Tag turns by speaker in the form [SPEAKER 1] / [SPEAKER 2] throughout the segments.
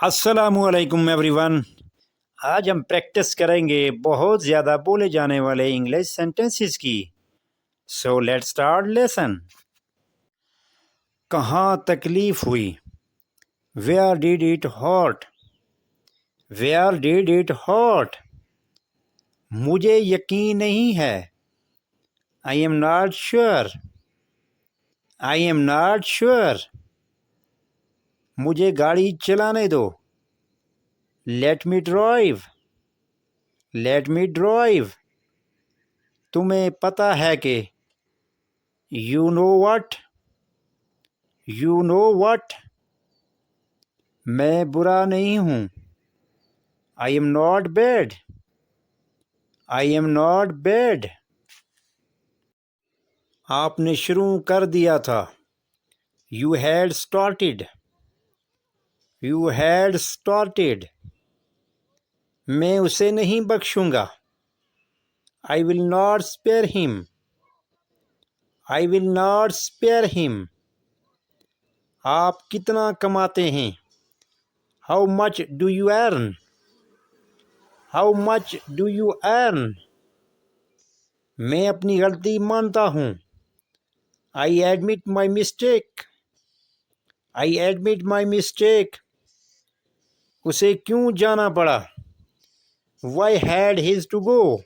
[SPEAKER 1] अस्सलामुअलैकुम एवरीवन। आज हम प्रैक्टिस करेंगे बहुत ज़्यादा बोले जाने वाले इंग्लिश सेंटेंसेस की। So let's start lesson. कहाँ तकलीफ़ हुई? Where did it hurt? Where did it hurt? मुझे यकीन नहीं है। I am not sure. I am not sure. मुझे गाड़ी चलाने दो। Let me drive. Let me drive. तुम्हें पता है कि you know what. You know what. मैं बुरा नहीं हूँ। I am not bad. I am not bad. आपने शुरू कर दिया था। You had started. You had started. मैं उसे नहीं बख्शूंगा। I will not spare him. I will not spare him. आप कितना कमाते हैं? How much do you earn? How much do you earn? मैं अपनी गलती मानता हूँ। I admit my mistake. I admit my mistake. उसे क्यों जाना पड़ा? Why had his to go?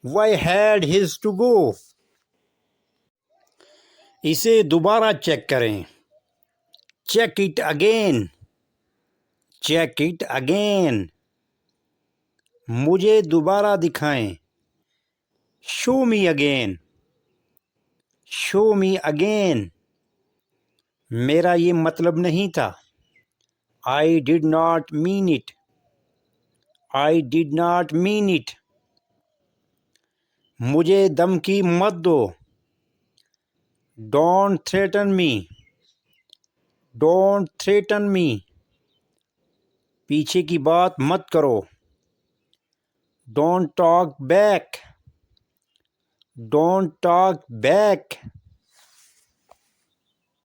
[SPEAKER 1] Why had his to go? इसे दोबारा चेक करें। Check it again. Check it again. मुझे दोबारा दिखाएं। Show me again. Show me again. मेरा ये मतलब नहीं था। I did not mean it. I did not mean it. मुझे धमकी मत दो। Don't threaten me. Don't threaten मी। पीछे की बात मत करो। Don't talk back. Don't talk back.